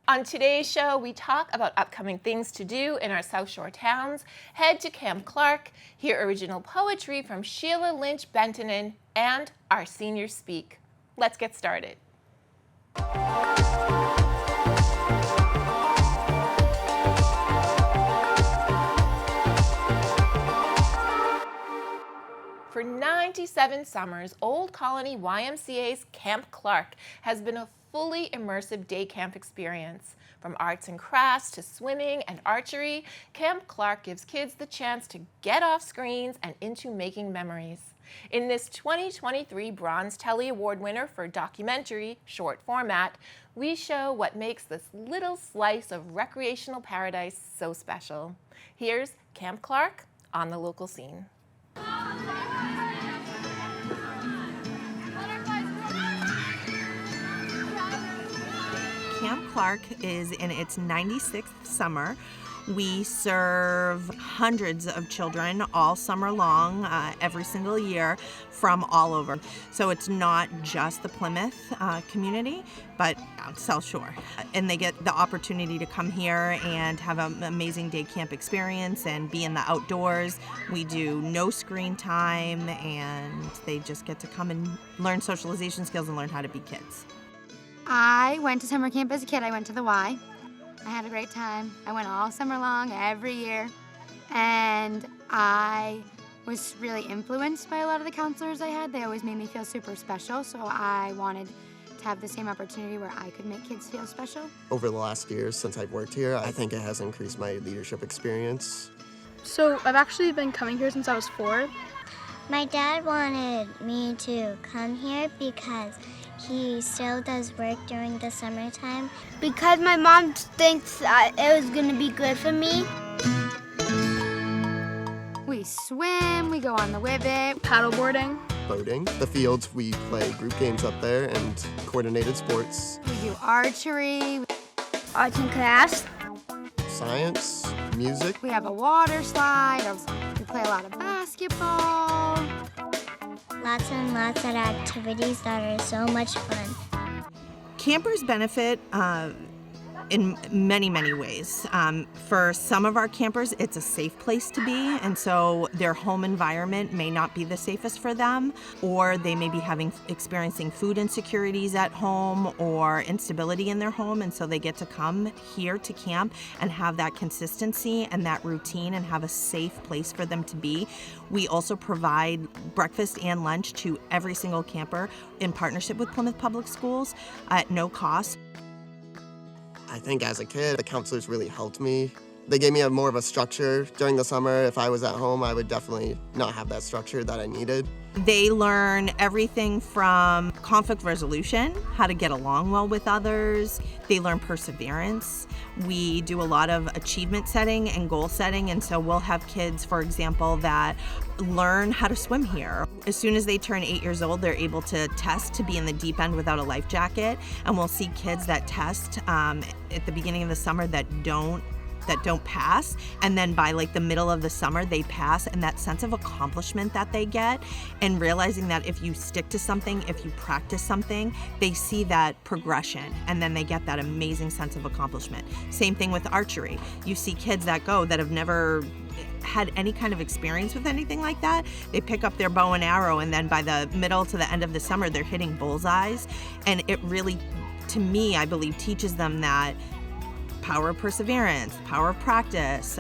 On today's show, we talk about upcoming things to do in our South Shore towns, head to Camp Clark, hear original poetry from Shelia Lynch-Bentinen, and our seniors speak. Let's get started. For 97 summers, Old Colony YMCA's Camp Clark has been a fully immersive day camp experience. From arts and crafts to swimming and archery, Camp Clark gives kids the chance to get off screens and into making memories. In this 2023 Bronze Telly Award winner for documentary short format, we show what makes this little slice of recreational paradise so special. Here's Camp Clark on the local scene. Camp Clark is in its 96th summer. We serve hundreds of children all summer long, every single year, from all over. So it's not just the Plymouth community, but South Shore. And they get the opportunity to come here and have an amazing day camp experience and be in the outdoors. We do no screen time, and they just get to come and learn socialization skills and learn how to be kids. I went to summer camp as a kid. I went to the Y. I had a great time. I went all summer long, every year. And I was really influenced by a lot of the counselors I had. They always made me feel super special, so I wanted to have the same opportunity where I could make kids feel special. Over the last years since I've worked here, I think it has increased my leadership experience. So I've actually been coming here since I was 4. My dad wanted me to come here because he still does work during the summertime. Because my mom thinks that it was going to be good for me. We swim, we go on the Whibbit. Paddleboarding. Boating. The fields, we play group games up there and coordinated sports. We do archery. Arts and crafts. Science, music. We have a water slide. We play a lot of basketball. Lots and lots of activities that are so much fun. Campers benefit in many, many ways. For some of our campers, it's a safe place to be, and so their home environment may not be the safest for them, or they may be experiencing food insecurities at home or instability in their home, and so they get to come here to camp and have that consistency and that routine and have a safe place for them to be. We also provide breakfast and lunch to every single camper in partnership with Plymouth Public Schools at no cost. I think as a kid, the counselors really helped me. They gave me more of a structure during the summer. If I was at home, I would definitely not have that structure that I needed. They learn everything from conflict resolution, how to get along well with others. They learn perseverance. We do a lot of achievement setting and goal setting, and so we'll have kids, for example, that learn how to swim here. As soon as they turn 8 years old, they're able to test to be in the deep end without a life jacket, and we'll see kids that test at the beginning of the summer that don't pass, and then by like the middle of the summer they pass, and that sense of accomplishment that they get, and realizing that if you stick to something, if you practice something, they see that progression, and then they get that amazing sense of accomplishment. Same thing with archery. You see kids that have never had any kind of experience with anything like that. They pick up their bow and arrow, and then by the middle to the end of the summer they're hitting bullseyes, and it really, to me, I believe, teaches them that power of perseverance, power of practice,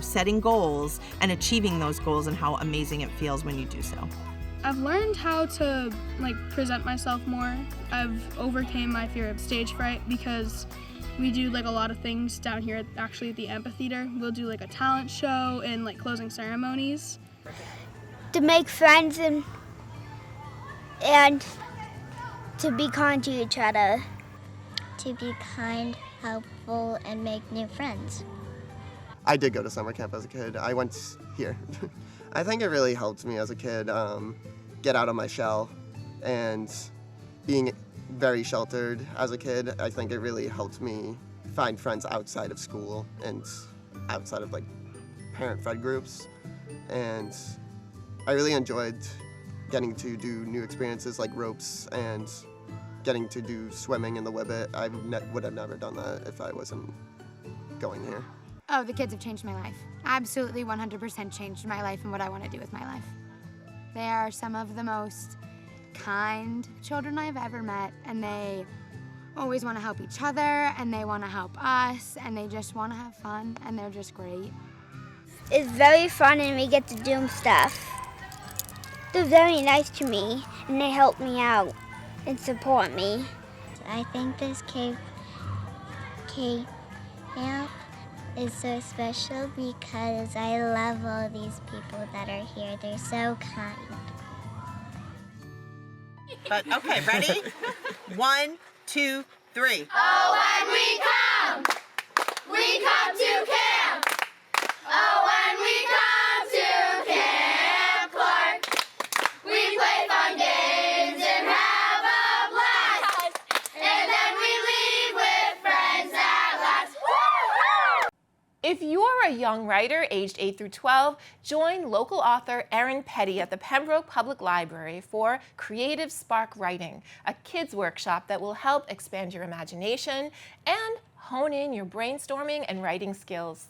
setting goals and achieving those goals, and how amazing it feels when you do so. I've learned how to present myself more. I've overcame my fear of stage fright because we do a lot of things down here at the amphitheater. We'll do a talent show and closing ceremonies. To make friends and to be kind to each other. To be kind, helpful, and make new friends. I did go to summer camp as a kid. I went here. I think it really helped me as a kid get out of my shell, and being very sheltered as a kid, I think it really helped me find friends outside of school and outside of parent-fed groups. And I really enjoyed getting to do new experiences like ropes and getting to do swimming in the Whibbit. I would have never done that if I wasn't going here. Oh, the kids have changed my life. Absolutely 100% changed my life and what I want to do with my life. They are some of the most kind children I've ever met, and they always want to help each other, and they want to help us, and they just want to have fun, and they're just great. It's very fun and we get to do stuff. They're very nice to me and they help me out and support me. I think this camp is so special because I love all these people that are here. They're so kind. But okay, ready? 1, 2, 3. Oh, when we come to camp. Oh, when we come to Camp Clark, we play fun games and have a blast, and then we leave with friends at last. Woo-hoo! If you're a young writer aged 8 through 12, join local author Erin Petty at the Pembroke Public Library for Creative Spark Writing, a kids workshop that will help expand your imagination and hone in your brainstorming and writing skills.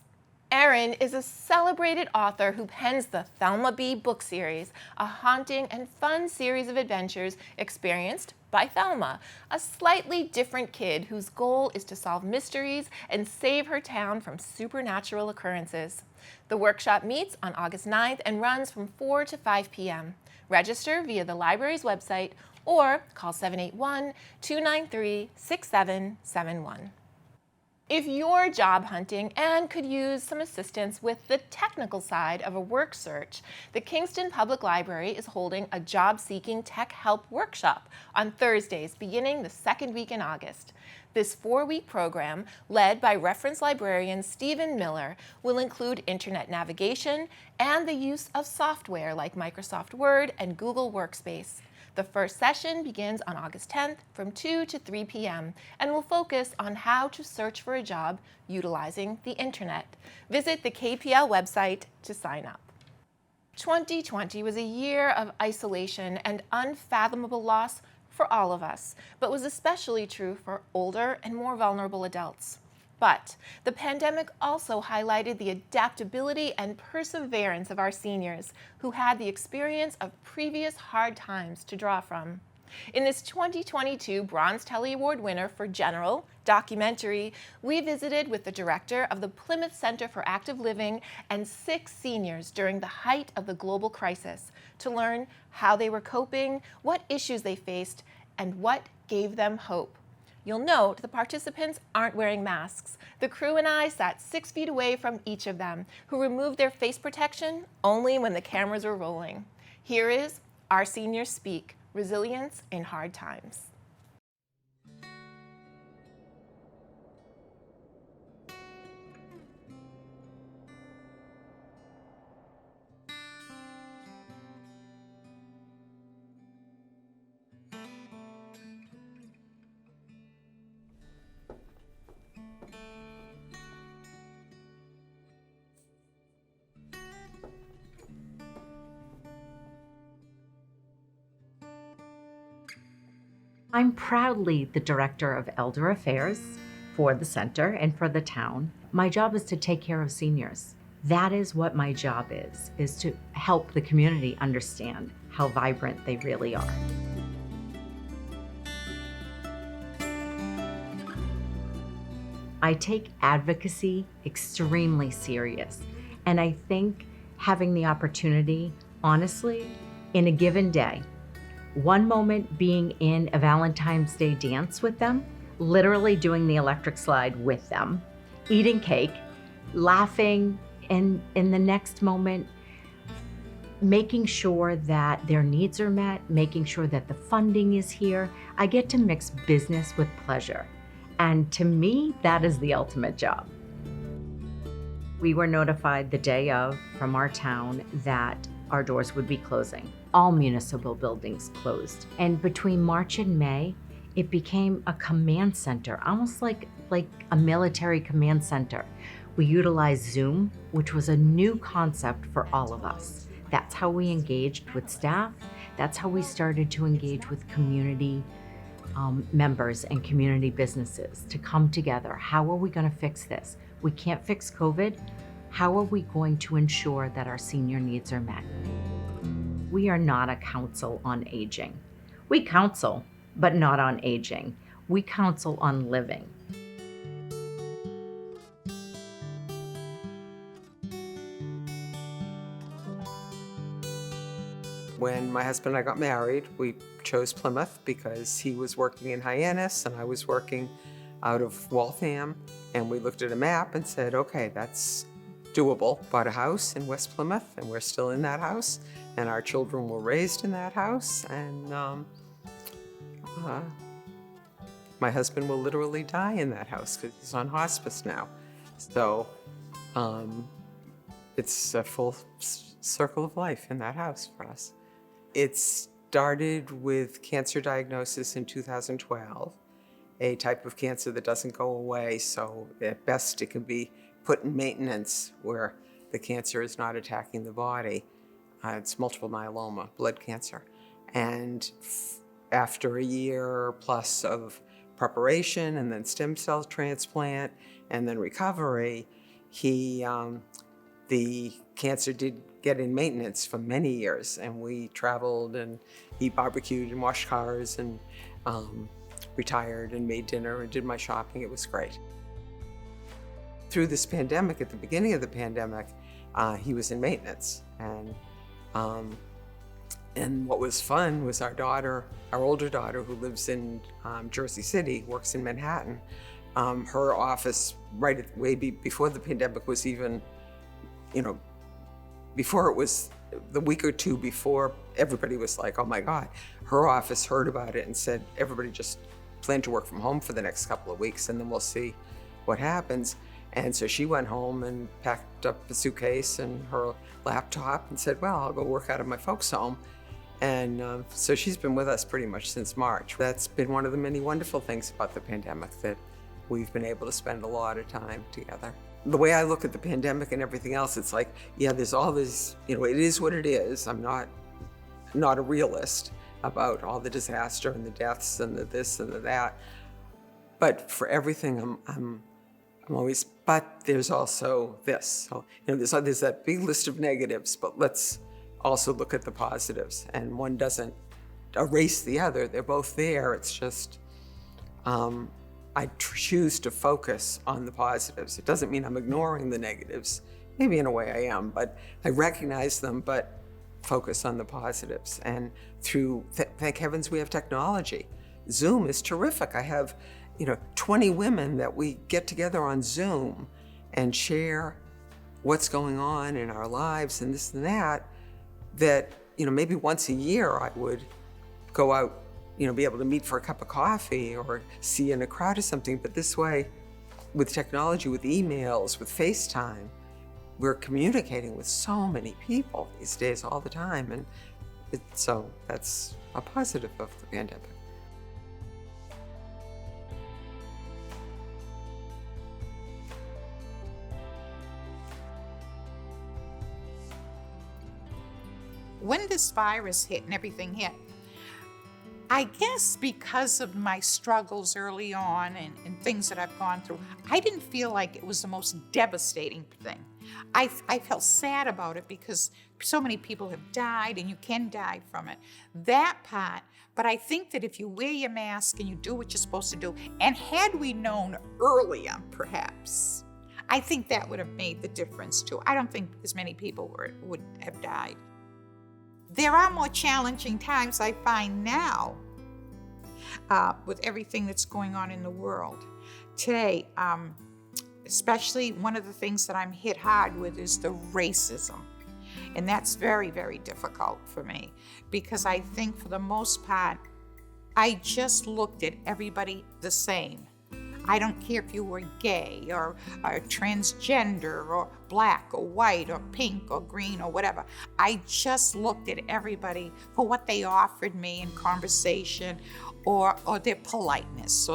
Erin is a celebrated author who pens the Thelma B. book series, a haunting and fun series of adventures experienced by Thelma, a slightly different kid whose goal is to solve mysteries and save her town from supernatural occurrences. The workshop meets on August 9th and runs from 4 to 5 p.m. Register via the library's website or call 781-293-6771. If you're job hunting and could use some assistance with the technical side of a work search, the Kingston Public Library is holding a job-seeking tech help workshop on Thursdays beginning the second week in August. This 4-week program, led by reference librarian Stephen Miller, will include internet navigation and the use of software like Microsoft Word and Google Workspace. The first session begins on August 10th from 2 to 3 p.m. and will focus on how to search for a job utilizing the internet. Visit the KPL website to sign up. 2020 was a year of isolation and unfathomable loss for all of us, but was especially true for older and more vulnerable adults. But the pandemic also highlighted the adaptability and perseverance of our seniors, who had the experience of previous hard times to draw from. In this 2022 Bronze Telly Award winner for General documentary, we visited with the director of the Plymouth Center for Active Living and 6 seniors during the height of the global crisis to learn how they were coping, what issues they faced, and what gave them hope. You'll note the participants aren't wearing masks. The crew and I sat 6 feet away from each of them, who removed their face protection only when the cameras were rolling. Here is Our Seniors Speak: Resilience in Hard Times. I'm proudly the Director of Elder Affairs for the center and for the town. My job is to take care of seniors. That is what my job is to help the community understand how vibrant they really are. I take advocacy extremely serious, and I think having the opportunity, honestly, in a given day, one moment being in a Valentine's Day dance with them, literally doing the electric slide with them, eating cake, laughing, and in the next moment, making sure that their needs are met, making sure that the funding is here. I get to mix business with pleasure. And to me, that is the ultimate job. We were notified the day of from our town that our doors would be closing. All municipal buildings closed. And between March and May, it became a command center, almost like a military command center. We utilized Zoom, which was a new concept for all of us. That's how we engaged with staff. That's how we started to engage with community members and community businesses to come together. How are we going to fix this? We can't fix COVID. How are we going to ensure that our senior needs are met? We are not a council on aging. We counsel, but not on aging. We counsel on living. When my husband and I got married, we chose Plymouth because he was working in Hyannis and I was working out of Waltham. And we looked at a map and said, okay, that's doable. Bought a house in West Plymouth and we're still in that house. And our children were raised in that house. And my husband will literally die in that house because he's on hospice now. So it's a full circle of life in that house for us. It started with cancer diagnosis in 2012, a type of cancer that doesn't go away, so at best it can be put in maintenance where the cancer is not attacking the body. It's multiple myeloma, blood cancer. And after a year plus of preparation and then stem cell transplant and then recovery, the cancer did get in maintenance for many years, and we traveled and he barbecued and washed cars and retired and made dinner and did my shopping. It was great. Through this pandemic, at the beginning of the pandemic, he was in maintenance, and what was fun was our older daughter, who lives in Jersey City, works in Manhattan. Her office, way before the pandemic was even, before it was the week or two before, everybody was like, oh my God. Her office heard about it and said, everybody just plan to work from home for the next couple of weeks and then we'll see what happens. And so she went home and packed up a suitcase and her laptop and said, well, I'll go work out of my folks' home. And so she's been with us pretty much since March. That's been one of the many wonderful things about the pandemic, that we've been able to spend a lot of time together. The way I look at the pandemic and everything else, it's like, yeah, there's all this, it is what it is. I'm not a realist about all the disaster and the deaths and the this and the that. But for everything, I'm always, but there's also this. So, there's that big list of negatives, but let's also look at the positives. And one doesn't erase the other. They're both there. It's just, I choose to focus on the positives. It doesn't mean I'm ignoring the negatives. Maybe in a way I am, but I recognize them, but focus on the positives. And thank heavens we have technology. Zoom is terrific. I have, 20 women that we get together on Zoom and share what's going on in our lives and this and that, maybe once a year I would go out, be able to meet for a cup of coffee or see in a crowd or something. But this way, with technology, with emails, with FaceTime, we're communicating with so many people these days all the time. And so that's a positive of the pandemic. When this virus hit and everything hit, I guess because of my struggles early on and things that I've gone through, I didn't feel like it was the most devastating thing. I felt sad about it because so many people have died and you can die from it. That part, but I think that if you wear your mask and you do what you're supposed to do, and had we known earlier, perhaps, I think that would have made the difference too. I don't think as many people would have died. There are more challenging times I find now with everything that's going on in the world. Today, especially one of the things that I'm hit hard with is the racism. And that's very, very difficult for me because I think for the most part, I just looked at everybody the same. I don't care if you were gay or transgender or black or white or pink or green or whatever. I just looked at everybody for what they offered me in conversation or their politeness.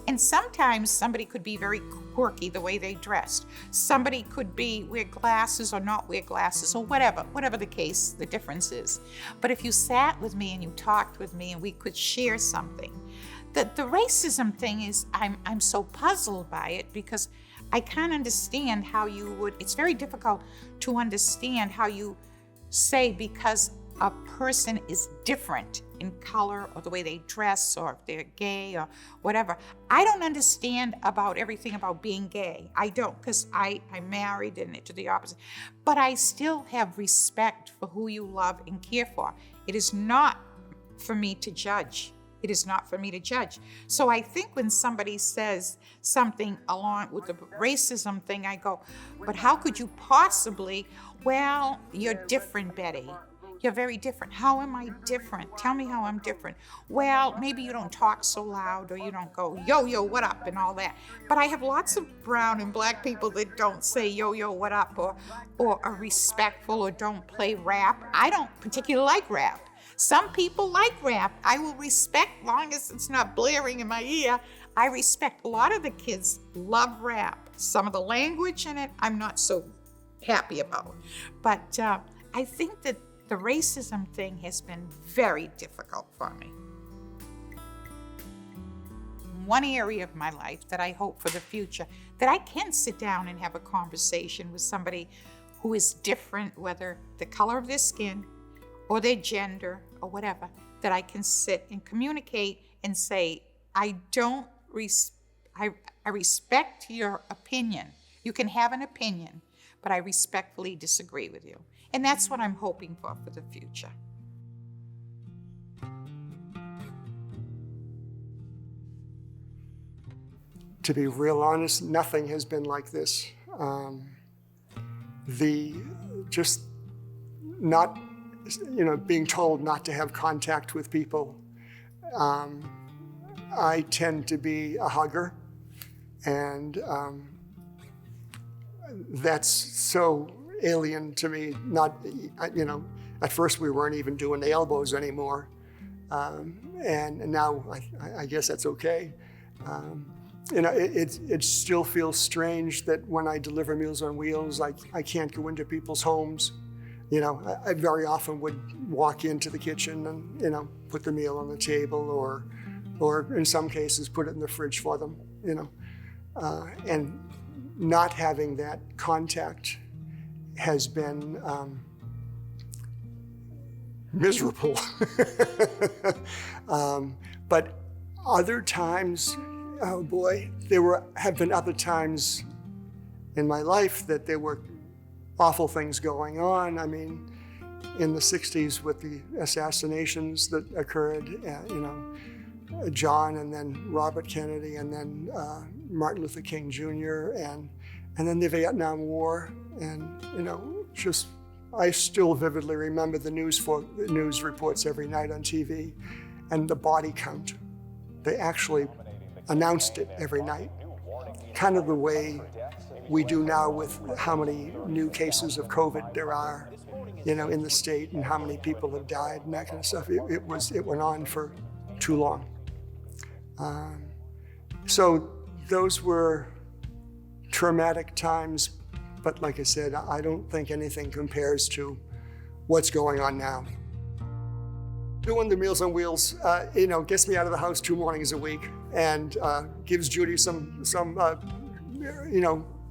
And sometimes somebody could be very quirky the way they dressed. Somebody could wear glasses or not wear glasses or whatever the case, the difference is. But if you sat with me and you talked with me and we could share something, The racism thing is, I'm so puzzled by it because I can't understand how you would, it's very difficult to understand how you say because a person is different in color or the way they dress or if they're gay or whatever. I don't understand about everything about being gay. I don't, because I'm married and to the opposite. But I still have respect for who you love and care for. It is not for me to judge. It is not for me to judge. So I think when somebody says something along with the racism thing, I go, but how could you possibly? Well, you're different, Betty. You're very different. How am I different? Tell me how I'm different. Well, maybe you don't talk so loud or you don't go, yo, yo, what up and all that. But I have lots of brown and black people that don't say yo, yo, what up or are respectful or don't play rap. I don't particularly like rap. Some people like rap. I will respect, long as it's not blaring in my ear. I respect. A lot of the kids love rap. Some of the language in it, I'm not so happy about. But I think that the racism thing has been very difficult for me. One area of my life that I hope for the future, that I can sit down and have a conversation with somebody who is different, whether the color of their skin or their gender or whatever, that I can sit and communicate and say, I respect your opinion. You can have an opinion, but I respectfully disagree with you. And that's what I'm hoping for the future. To be real honest, nothing has been like this. Just not, being told not to have contact with people. I tend to be a hugger, and that's so alien to me. At first we weren't even doing the elbows anymore, and now I guess that's okay. It still feels strange that when I deliver Meals on Wheels, I can't go into people's homes. I very often would walk into the kitchen and, put the meal on the table or in some cases put it in the fridge for them, and not having that contact has been miserable. But other times, oh boy, have been other times in my life that there were awful things going on. I mean, in the 60s with the assassinations that occurred, John and then Robert Kennedy and then Martin Luther King Jr. and then the Vietnam War, and I still vividly remember the news reports every night on TV and the body count. They actually announced it every night, kind of the way we do now with how many new cases of COVID there are, in the state and how many people have died and that kind of stuff. It went on for too long. So those were traumatic times, but like I said, I don't think anything compares to what's going on now. Doing the Meals on Wheels, gets me out of the house 2 mornings a week and gives Judy some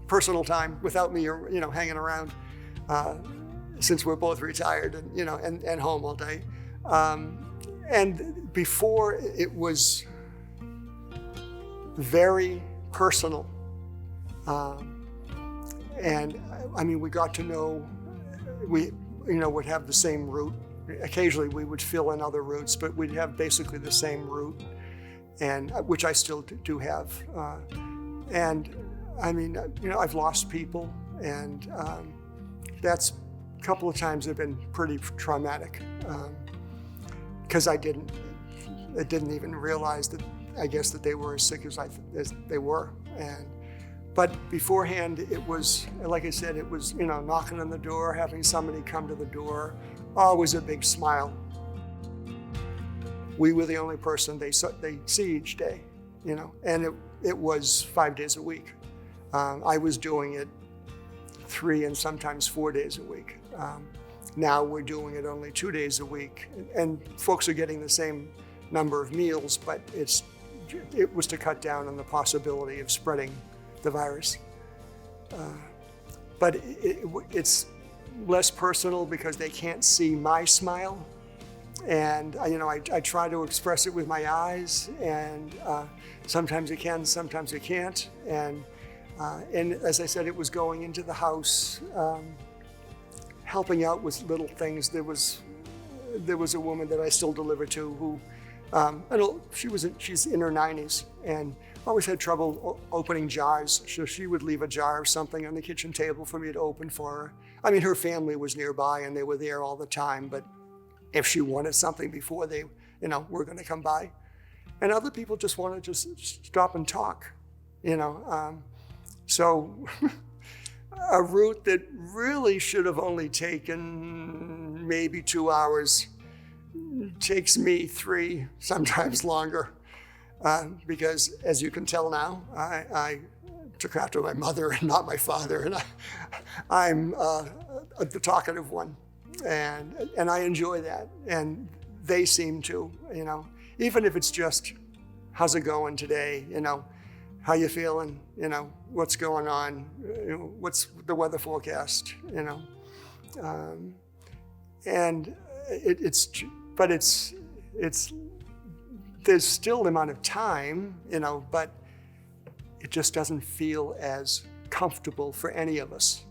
personal time without me, hanging around, since we're both retired and, and home all day. And before it was very personal. And I mean, we got to know, we would have the same route. Occasionally we would fill in other routes, but we'd have basically the same route, and which I still do have. And I mean, I've lost people, and that's a couple of times have been pretty traumatic, because I didn't even realize that, I guess, that they were as sick as they were. But beforehand, it was, like I said, it was, knocking on the door, having somebody come to the door, always a big smile. We were the only person they see each day, and it was 5 days a week. I was doing it 3 and sometimes 4 days a week. Now we're doing it only 2 days a week, and folks are getting the same number of meals, but it's it was to cut down on the possibility of spreading the virus. But it's less personal because they can't see my smile. And I try to express it with my eyes, and sometimes you can, sometimes you can't. And as I said, it was going into the house, helping out with little things. There was a woman that I still deliver to who, she's in her 90s and always had trouble opening jars. So she would leave a jar of something on the kitchen table for me to open for her. I mean, her family was nearby and they were there all the time, but if she wanted something before they, were going to come by. And other people just want to just stop and talk, So a route that really should have only taken maybe 2 hours takes me 3, sometimes longer. Because as you can tell now, I took after my mother and not my father, and I'm the talkative one. And I enjoy that, and they seem to, even if it's just, how's it going today, how you feeling, what's going on, what's the weather forecast, and it's there's still the amount of time, but it just doesn't feel as comfortable for any of us.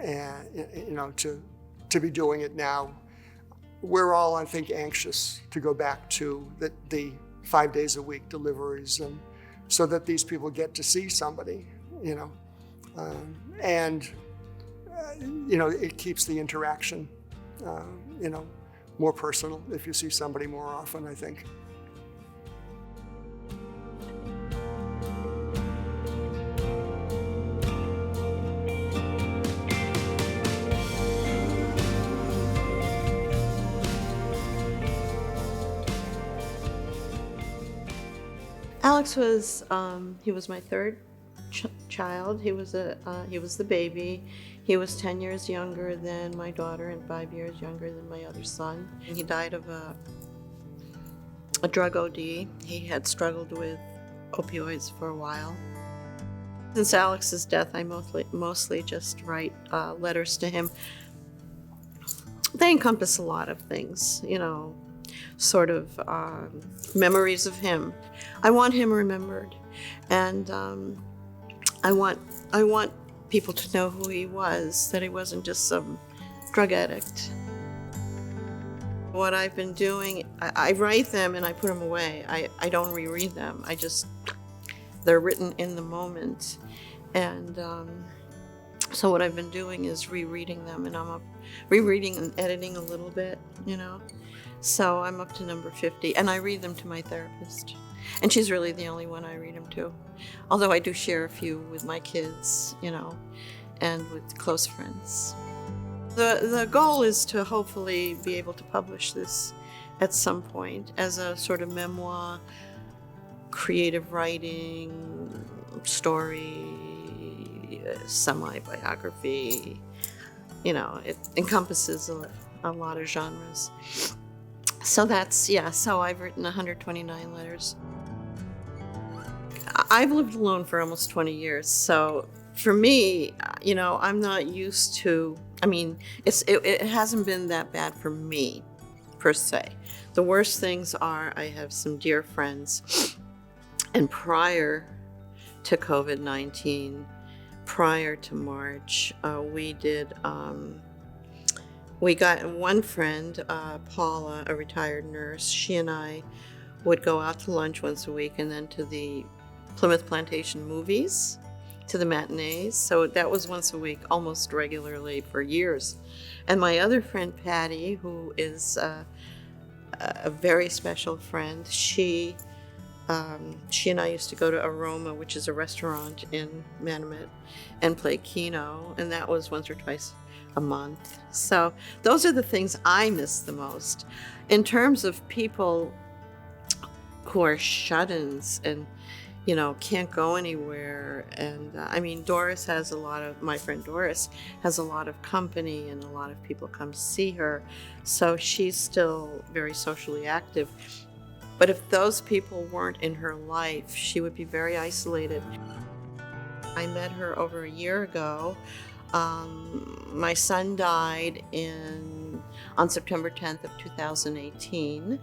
And to be doing it now, we're all, I think, anxious to go back to the 5 days a week deliveries, and so that these people get to see somebody, and it keeps the interaction, more personal if you see somebody more often, I think. Alex was, he was my third child. He was the baby. He was 10 years younger than my daughter and 5 years younger than my other son. He died of a drug OD. He had struggled with opioids for a while. Since Alex's death, I mostly just write letters to him. They encompass a lot of things, sort of memories of him. I want him remembered, and I want people to know who he was, that he wasn't just some drug addict. What I've been doing, I write them and I put them away. I don't reread them. They're written in the moment, and so what I've been doing is rereading them, and I'm rereading and editing a little bit, So I'm up to number 50, and I read them to my therapist. And she's really the only one I read them to. Although I do share a few with my kids, and with close friends. The goal is to hopefully be able to publish this at some point as a sort of memoir, creative writing, story, semi-biography. It encompasses a lot of genres. So so I've written 129 letters. I've lived alone for almost 20 years, so for me, I'm not used to, it hasn't been that bad for me, per se. The worst things are, I have some dear friends, and prior to COVID-19, prior to March, we got one friend, Paula, a retired nurse. She and I would go out to lunch once a week and then to the Plymouth Plantation movies, to the matinees. So that was once a week, almost regularly for years. And my other friend, Patty, who is a very special friend, she and I used to go to Aroma, which is a restaurant in Manomet, and play Keno, and that was once or twice a month. So those are the things I miss the most. In terms of people who are shut-ins and, can't go anywhere, and Doris has my friend Doris has a lot of company, and a lot of people come see her, so she's still very socially active. But if those people weren't in her life, she would be very isolated. I met her over a year ago. My son died on September 10th of 2018.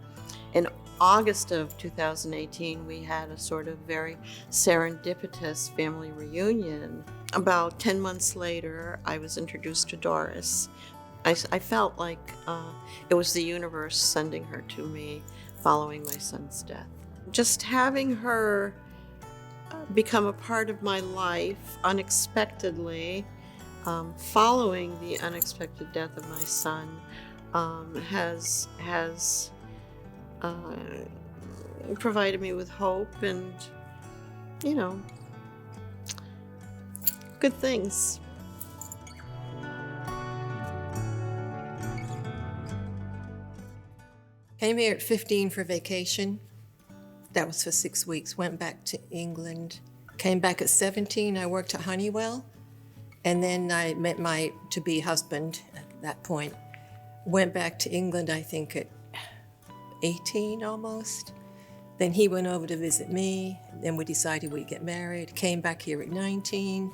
In August of 2018, we had a sort of very serendipitous family reunion. About 10 months later, I was introduced to Doris. I felt like it was the universe sending her to me following my son's death. Just having her become a part of my life unexpectedly, following the unexpected death of my son, has provided me with hope and, good things. Came here at 15 for vacation. That was for 6 weeks. Went back to England. Came back at 17. I worked at Honeywell. And then I met my to-be husband at that point. Went back to England, I think, at 18 almost. Then he went over to visit me. Then we decided we'd get married. Came back here at 19.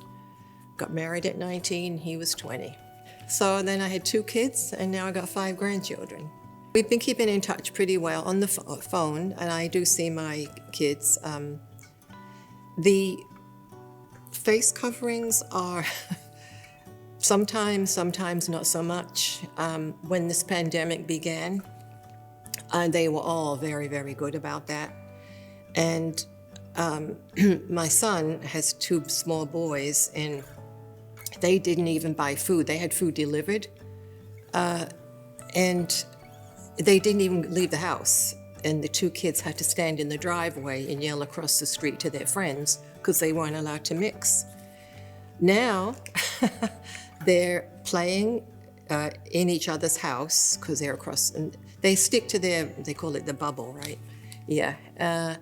Got married at 19. He was 20. So then I had 2 kids, and now I got 5 grandchildren. We've been keeping in touch pretty well on the phone, and I do see my kids. The face coverings are sometimes not so much. When this pandemic began, they were all very, very good about that. And my son has 2 small boys, and they didn't even buy food. They had food delivered, and they didn't even leave the house. And the 2 kids had to stand in the driveway and yell across the street to their friends because they weren't allowed to mix. Now, they're playing in each other's house because they're across, and they stick to they call it the bubble, right? Yeah. And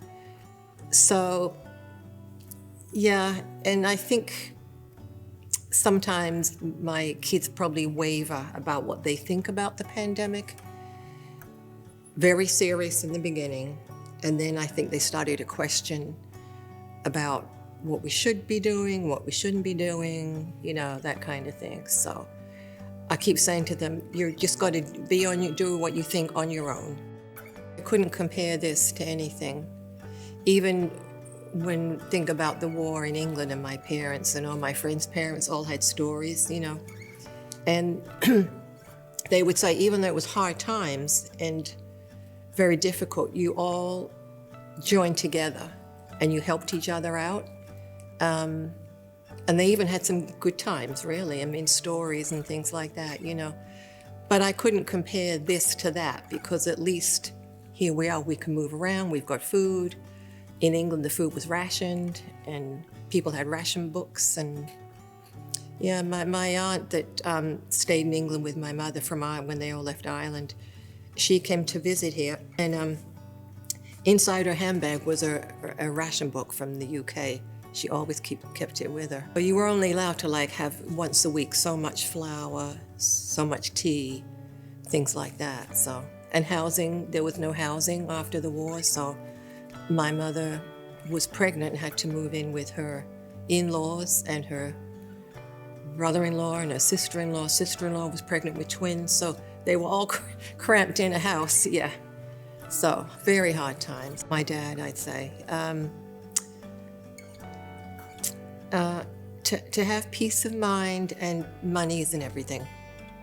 I think sometimes my kids probably waver about what they think about the pandemic. Very serious in the beginning, and then I think they started to question about what we should be doing, what we shouldn't be doing, that kind of thing. So I keep saying to them, you're just got to do what you think on your own. I couldn't compare this to anything. Even when think about the war in England, and my parents and all my friends' parents all had stories, and they would say, even though it was hard times and very difficult, you all joined together and you helped each other out. And they even had some good times, really. I mean, stories and things like that, But I couldn't compare this to that, because at least here we are, we can move around, we've got food. In England, the food was rationed and people had ration books. And yeah, my aunt that stayed in England with my mother from when they all left Ireland, she came to visit here, and inside her handbag was a ration book from the UK. She always kept it with her. But you were only allowed to have once a week so much flour, so much tea, things like that. So, and housing, there was no housing after the war, so my mother was pregnant and had to move in with her in-laws and her brother-in-law and her sister-in-law. Sister-in-law was pregnant with twins, so they were all cramped in a house, yeah. So, very hard times. My dad, I'd say. To have peace of mind and money isn't everything,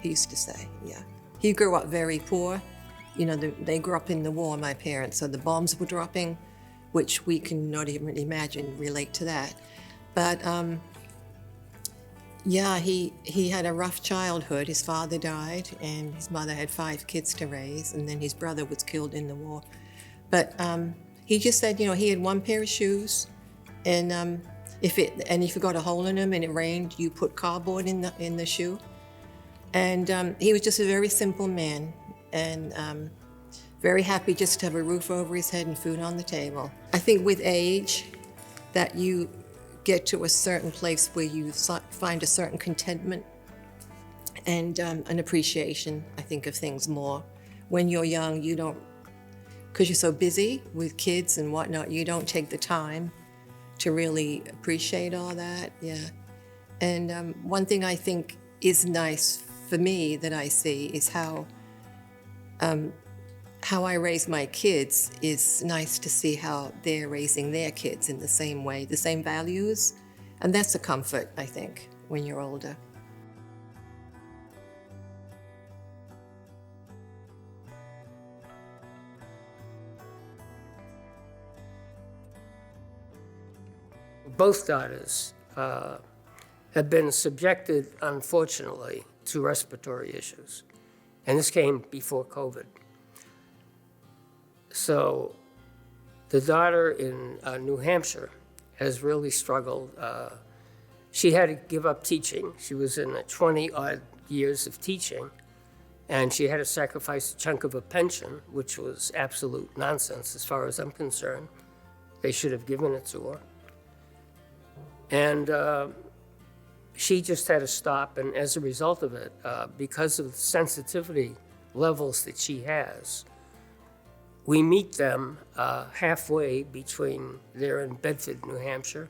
he used to say, yeah. He grew up very poor. They grew up in the war, my parents, so the bombs were dropping, which we can not even imagine, relate to that. But yeah, he had a rough childhood. His father died, and his mother had 5 kids to raise, and then his brother was killed in the war. But he just said, he had 1 pair of shoes, and if you got a hole in them and it rained, you put cardboard in the shoe. And he was just a very simple man, and very happy just to have a roof over his head and food on the table. I think with age, that you get to a certain place where you find a certain contentment and an appreciation, I think, of things more. When you're young, you don't because you're so busy with kids and whatnot, you don't take the time to really appreciate all that. Yeah. And one thing I think is nice for me that I see is how I raise my kids is nice to see how they're raising their kids in the same way, the same values. And that's a comfort, I think, when you're older. Both daughters have been subjected, unfortunately, to respiratory issues. And this came before COVID. So the daughter in New Hampshire has really struggled. She had to give up teaching. She was in 20-odd years of teaching, and she had to sacrifice a chunk of her pension, which was absolute nonsense as far as I'm concerned. They should have given it to her. And she just had to stop, and as a result of it, because of the sensitivity levels that she has, we meet them halfway between, they're in Bedford, New Hampshire,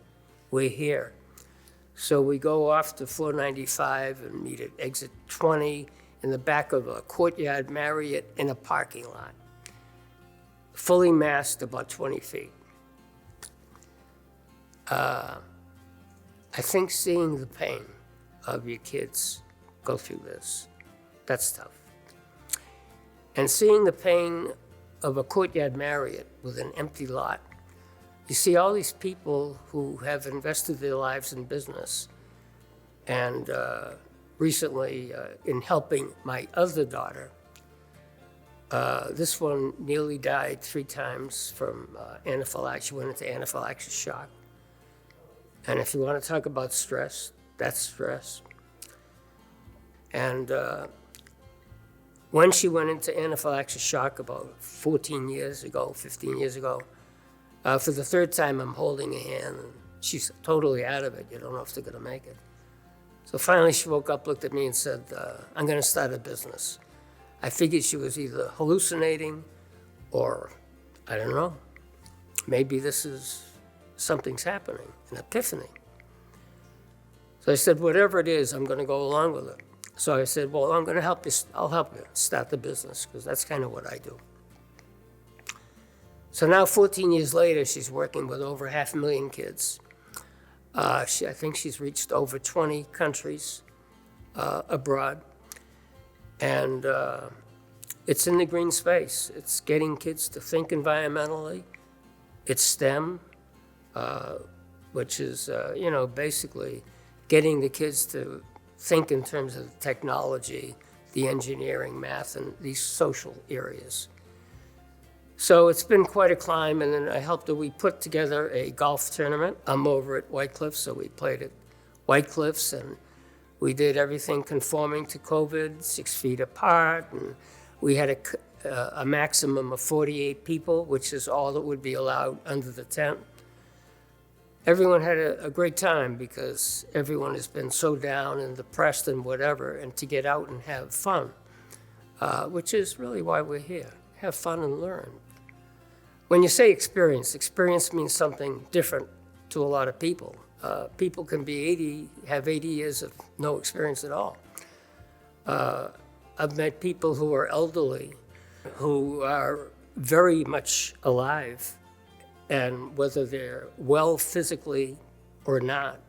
we're here. So we go off to 495 and meet at exit 20 in the back of a Courtyard Marriott in a parking lot, fully masked about 20 feet. I think seeing the pain of your kids go through this, that's tough. And seeing the pain of a Courtyard Marriott with an empty lot, you see all these people who have invested their lives in business. And recently, in helping my other daughter, this one nearly died 3 times from anaphylaxis. She went into anaphylaxis shock. And if you want to talk about stress, that's stress. And when she went into anaphylaxis shock about 15 years ago, for the 3rd time I'm holding her hand, and she's totally out of it. You don't know if they're gonna make it. So finally she woke up, looked at me and said, I'm gonna start a business. I figured she was either hallucinating or, I don't know, maybe something's happening, an epiphany. So I said, whatever it is, I'm gonna go along with it. So I said, well, I'm gonna help you, I'll help you start the business, because that's kind of what I do. So now 14 years later, she's working with over 500,000 kids. I think she's reached over 20 countries abroad. And it's in the green space. It's getting kids to think environmentally. It's STEM, which is, basically getting the kids to think in terms of technology, the engineering, math, and these social areas. So it's been quite a climb, and then we put together a golf tournament. I'm over at White Cliffs, so we played at White Cliffs, and we did everything conforming to COVID, 6 feet apart, and we had a maximum of 48 people, which is all that would be allowed under the tent. Everyone had a great time because everyone has been so down and depressed and whatever, and to get out and have fun, which is really why we're here. Have fun and learn. When you say experience means something different to a lot of people. People can have 80 years of no experience at all. I've met people who are elderly, who are very much alive, and whether they're well physically or not,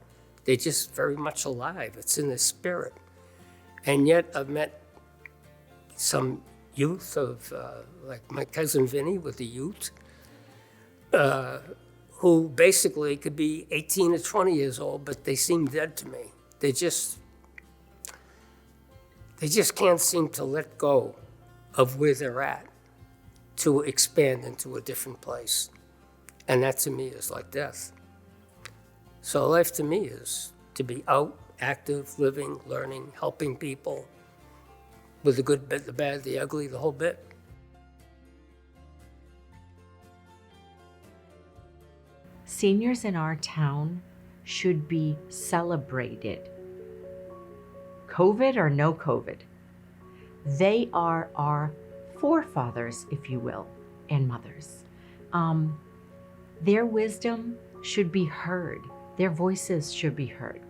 they're just very much alive. It's in their spirit. And yet I've met some youth like my cousin Vinny with the youth, who basically could be 18 or 20 years old, but they seem dead to me. They just can't seem to let go of where they're at to expand into a different place. And that to me is like death. So life to me is to be out, active, living, learning, helping people with the good, the bad, the ugly, the whole bit. Seniors in our town should be celebrated. COVID or no COVID, they are our forefathers, if you will. and mothers. Their wisdom should be heard. Their voices should be heard.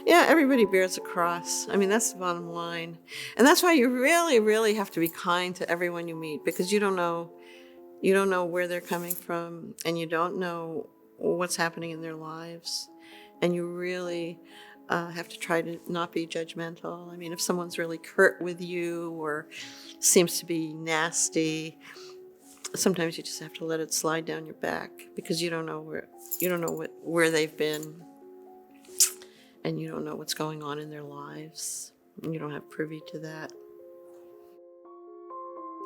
Yeah, everybody bears a cross. I mean, that's the bottom line. And that's why you really, really have to be kind to everyone you meet, because you don't know where they're coming from, and you don't know what's happening in their lives. And you really have to try to not be judgmental. I mean, if someone's really curt with you or seems to be nasty, sometimes you just have to let it slide down your back, because you don't know where they've been, and you don't know what's going on in their lives, and you don't have privy to that.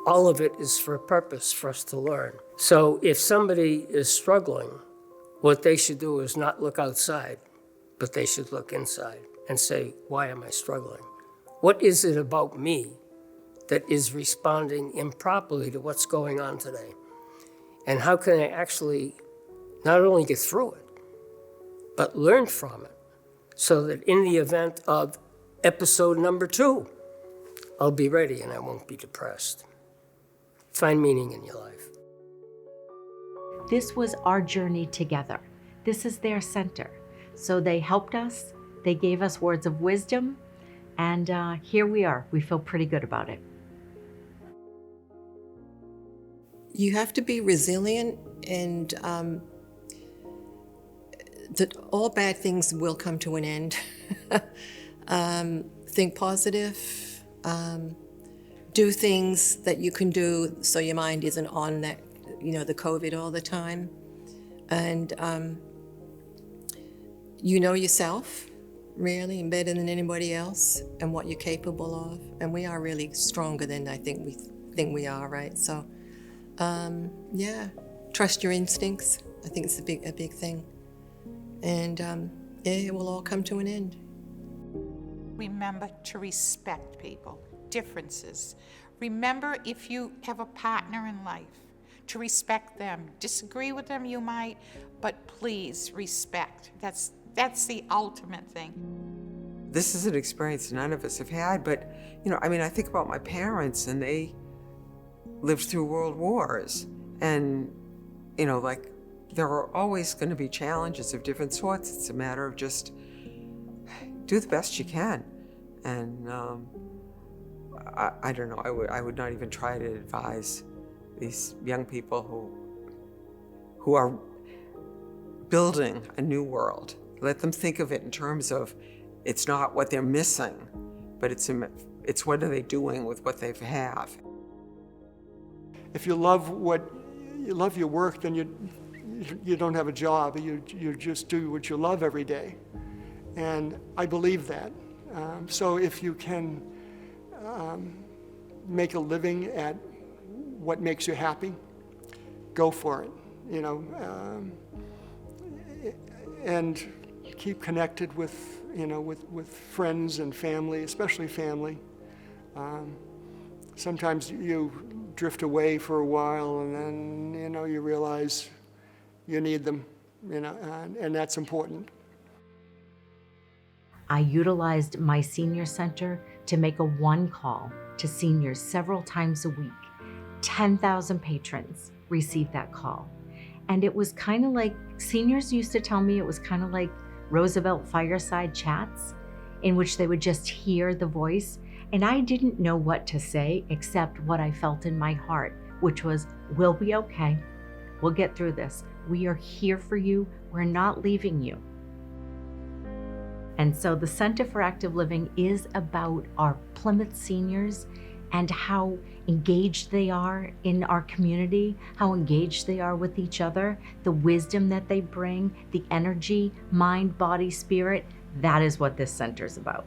All of it is for a purpose for us to learn. So if somebody is struggling, what they should do is not look outside, but they should look inside and say, why am I struggling? What is it about me that is responding improperly to what's going on today? And how can I actually not only get through it, but learn from it, so that in the event of episode number 2, I'll be ready and I won't be depressed. Find meaning in your life. This was our journey together. This is their center. So they helped us, they gave us words of wisdom, and here we are. We feel pretty good about it. You have to be resilient, and that all bad things will come to an end. Think positive. Do things that you can do so your mind isn't on that, the COVID all the time. And you know yourself, really, and better than anybody else, and what you're capable of. And we are really stronger than I think we think we are, right? So, trust your instincts. I think it's a big thing. And it will all come to an end. Remember to respect people, differences. Remember, if you have a partner in life, to respect them. Disagree with them, you might, but please respect. That's the ultimate thing. This is an experience none of us have had, but, I think about my parents, and they lived through world wars. And, there are always going to be challenges of different sorts. It's a matter of just do the best you can. And I don't know, I would not even try to advise these young people who are building a new world. Let them think of it in terms of, it's not what they're missing, but it's what are they doing with what they have. If you love your work, then you don't have a job. You just do what you love every day. And I believe that. So if you can make a living at what makes you happy, go for it, and keep connected with friends and family, especially family. Sometimes you drift away for a while, and then you realize you need them, and that's important. I utilized my senior center to make a one call to seniors several times a week. 10,000 patrons received that call. And it was kind of like, seniors used to tell me it was kind of like Roosevelt fireside chats, in which they would just hear the voice. And I didn't know what to say except what I felt in my heart, which was, we'll be okay. We'll get through this. We are here for you. We're not leaving you. And so the Center for Active Living is about our Plymouth seniors and how engaged they are in our community, how engaged they are with each other, the wisdom that they bring, the energy, mind, body, spirit. That is what this center is about.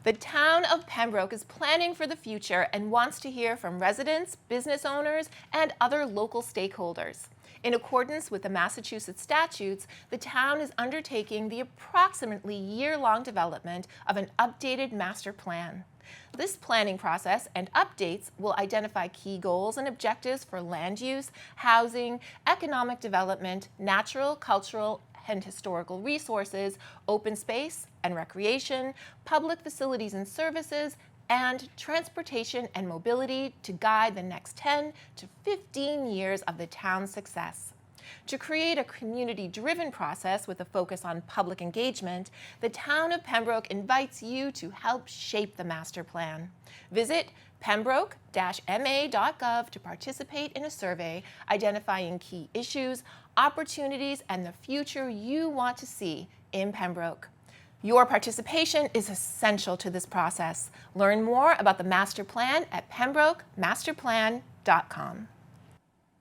The town of Pembroke is planning for the future and wants to hear from residents, business owners, and other local stakeholders. In accordance with the Massachusetts statutes, the town is undertaking the approximately year-long development of an updated master plan. This planning process and updates will identify key goals and objectives for land use, housing, economic development, natural, cultural, and historical resources, open space and recreation, public facilities and services, and transportation and mobility to guide the next 10 to 15 years of the town's success. To create a community-driven process with a focus on public engagement, the town of Pembroke invites you to help shape the master plan. Visit pembroke-ma.gov to participate in a survey identifying key issues, opportunities, and the future you want to see in Pembroke. Your participation is essential to this process. Learn more about the master plan at pembroke-masterplan.com.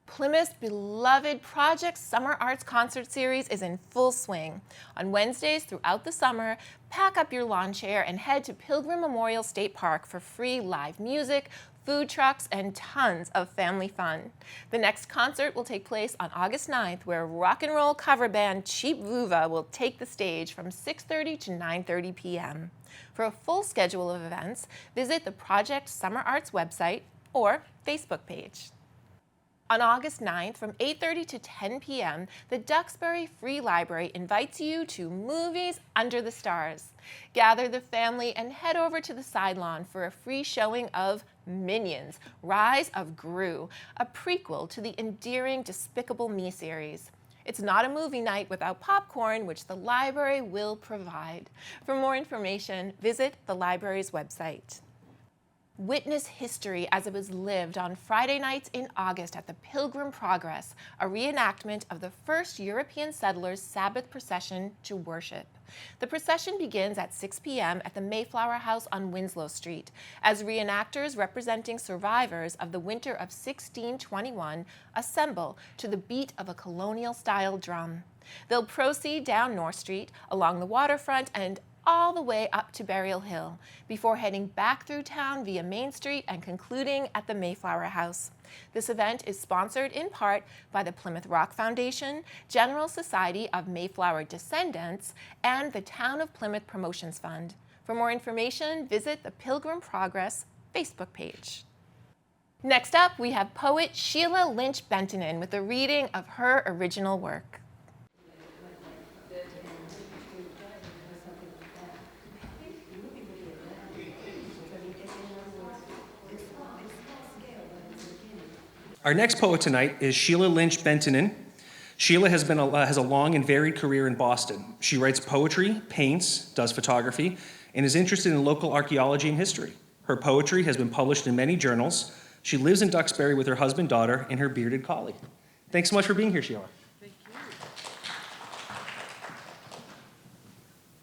Plymouth's beloved Project Summer Arts Concert Series is in full swing. On Wednesdays throughout the summer, pack up your lawn chair and head to Pilgrim Memorial State Park for free live music, food trucks, and tons of family fun. The next concert will take place on August 9th, where rock and roll cover band Cheap Vuva will take the stage from 6:30 to 9:30 p.m. For a full schedule of events, visit the Project Summer Arts website or Facebook page. On August 9th, from 8:30 to 10 p.m., the Duxbury Free Library invites you to Movies Under the Stars. Gather the family and head over to the side-lawn for a free showing of Minions: Rise of Gru, a prequel to the endearing Despicable Me series. It's not a movie night without popcorn, which the library will provide. For more information, visit the library's website. Witness history as it was lived on Friday nights in August at the Pilgrim Progress, a reenactment of the first European settlers' Sabbath procession to worship. The procession begins at 6 p.m. at the Mayflower House on Winslow Street, as reenactors representing survivors of the winter of 1621 assemble to the beat of a colonial-style drum. They'll proceed down North Street, along the waterfront, and all the way up to Burial Hill, before heading back through town via Main Street and concluding at the Mayflower House. This event is sponsored in part by the Plymouth Rock Foundation, General Society of Mayflower Descendants, and the Town of Plymouth Promotions Fund. For more information, visit the Pilgrim Progress Facebook page. Next up, we have poet Shelia Lynch-Bentinen with a reading of her original work. Our next poet tonight is Shelia Lynch-Bentinen. Shelia has a long and varied career in Boston. She writes poetry, paints, does photography, and is interested in local archaeology and history. Her poetry has been published in many journals. She lives in Duxbury with her husband, daughter, and her bearded collie. Thanks so much for being here, Shelia. Thank you.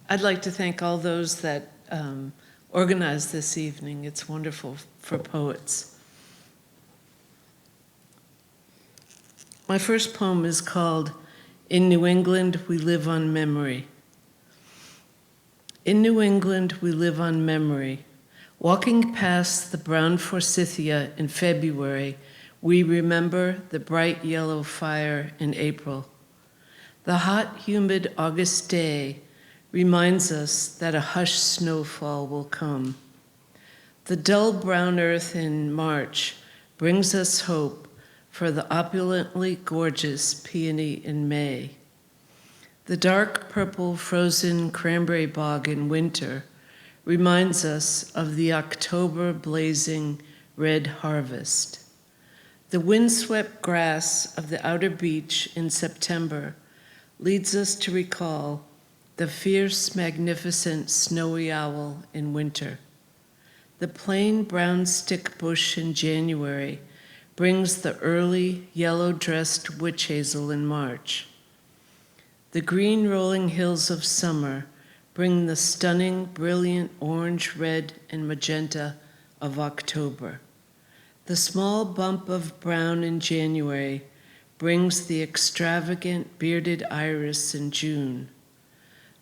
I'd like to thank all those that organized this evening. It's wonderful for poets. My first poem is called In New England, We Live on Memory. In New England, we live on memory. Walking past the brown forsythia in February, we remember the bright yellow fire in April. The hot, humid August day reminds us that a hushed snowfall will come. The dull brown earth in March brings us hope for the opulently gorgeous peony in May. The dark purple frozen cranberry bog in winter reminds us of the October blazing red harvest. The windswept grass of the outer beach in September leads us to recall the fierce, magnificent snowy owl in winter. The plain brown stick bush in January brings the early yellow-dressed witch hazel in March. The green rolling hills of summer bring the stunning, brilliant orange, red, and magenta of October. The small bump of brown in January brings the extravagant bearded iris in June.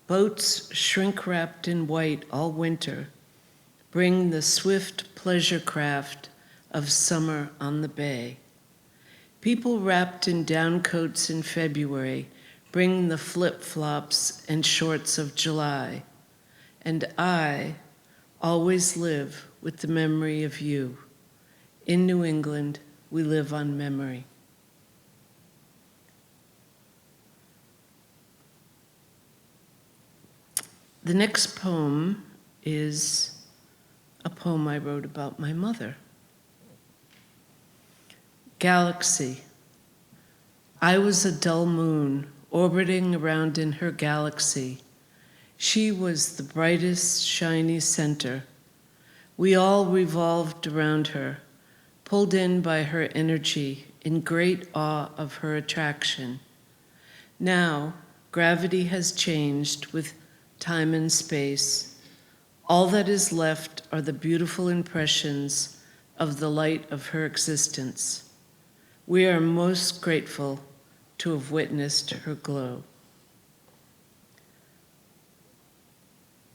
Boats shrink-wrapped in white all winter bring the swift pleasure craft of summer on the bay. People wrapped in down coats in February bring the flip-flops and shorts of July. And I always live with the memory of you. In New England, we live on memory. The next poem is a poem I wrote about my mother. Galaxy. I was a dull moon orbiting around in her galaxy. She was the brightest, shiny center. We all revolved around her, pulled in by her energy, in great awe of her attraction. Now, gravity has changed with time and space. All that is left are the beautiful impressions of the light of her existence. We are most grateful to have witnessed her glow.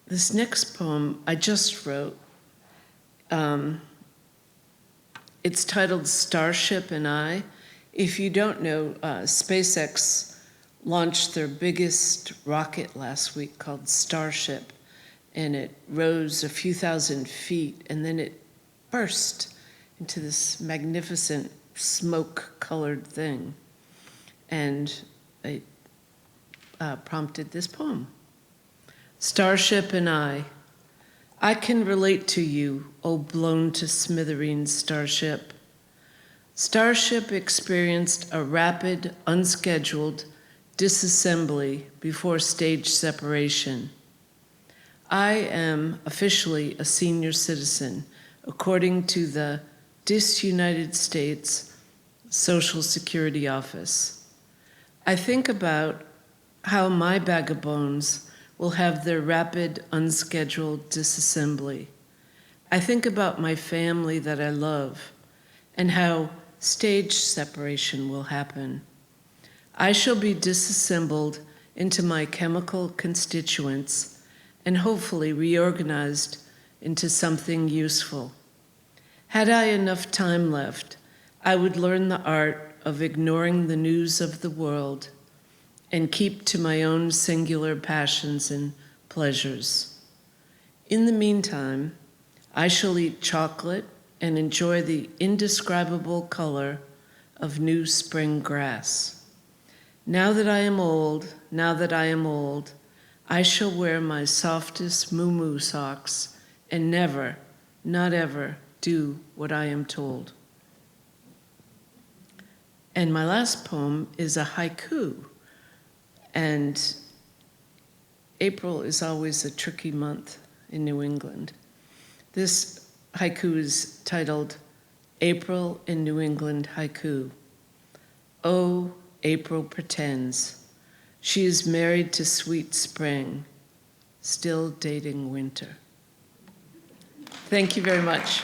This next poem I just wrote. It's titled Starship and I. If you don't know, SpaceX launched their biggest rocket last week called Starship, and it rose a few thousand feet, and then it burst into this magnificent smoke-colored thing. And it prompted this poem. Starship and I can relate to you, O blown to smithereens starship. Starship experienced a rapid, unscheduled disassembly before stage separation. I am officially a senior citizen, according to the disunited States Social Security Office. I think about how my bag of bones will have their rapid, unscheduled disassembly. I think about my family that I love and how stage separation will happen. I shall be disassembled into my chemical constituents and hopefully reorganized into something useful. Had I enough time left, I would learn the art of ignoring the news of the world and keep to my own singular passions and pleasures. In the meantime, I shall eat chocolate and enjoy the indescribable color of new spring grass. Now that I am old, I shall wear my softest moo-moo socks and never, not ever, do what I am told. And my last poem is a haiku. And April is always a tricky month in New England. This haiku is titled April in New England Haiku. Oh, April pretends she is married to sweet spring, still dating winter. Thank you very much.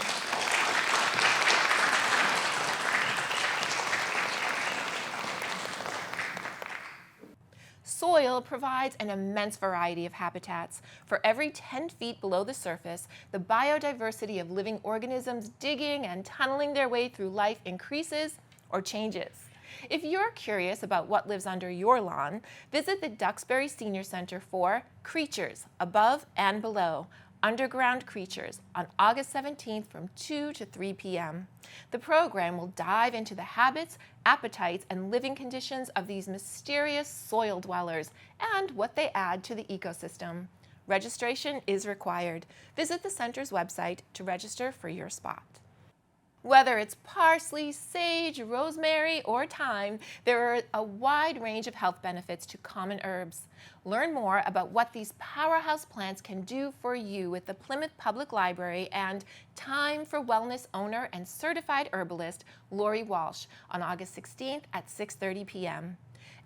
Soil provides an immense variety of habitats. For every 10 feet below the surface, the biodiversity of living organisms digging and tunneling their way through life increases or changes. If you're curious about what lives under your lawn, visit the Duxbury Senior Center for Creatures Above and Below, Underground Creatures on August 17th from 2 to 3 p.m. The program will dive into the habits, appetites, and living conditions of these mysterious soil dwellers and what they add to the ecosystem. Registration is required. Visit the center's website to register for your spot. Whether it's parsley, sage, rosemary, or thyme, there are a wide range of health benefits to common herbs. Learn more about what these powerhouse plants can do for you with the Plymouth Public Library and Time for Wellness owner and certified herbalist Lori Walsh on August 16th at 6:30 p.m.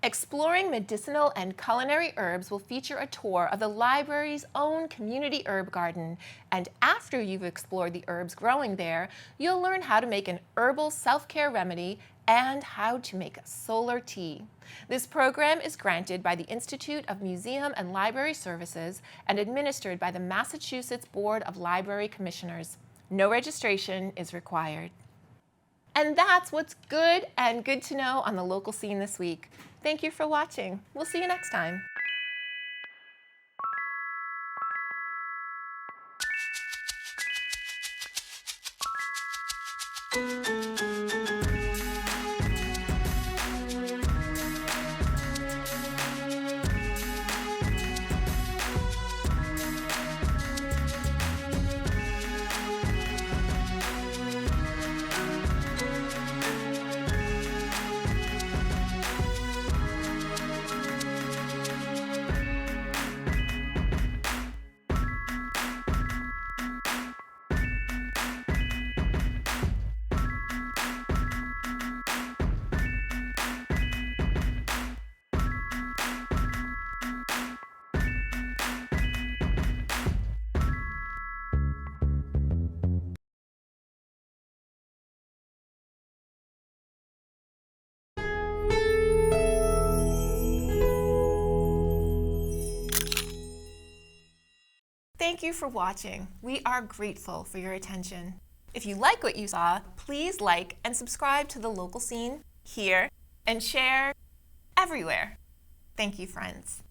Exploring Medicinal and Culinary Herbs will feature a tour of the library's own community herb garden. And after you've explored the herbs growing there, you'll learn how to make an herbal self-care remedy and how to make solar tea. This program is granted by the Institute of Museum and Library Services and administered by the Massachusetts Board of Library Commissioners. No registration is required. And that's what's good and good to know on the local scene this week. Thank you for watching. We'll see you next time. Thank you for watching. We are grateful for your attention. If you like what you saw, please like and subscribe to the local scene here and share everywhere. Thank you, friends.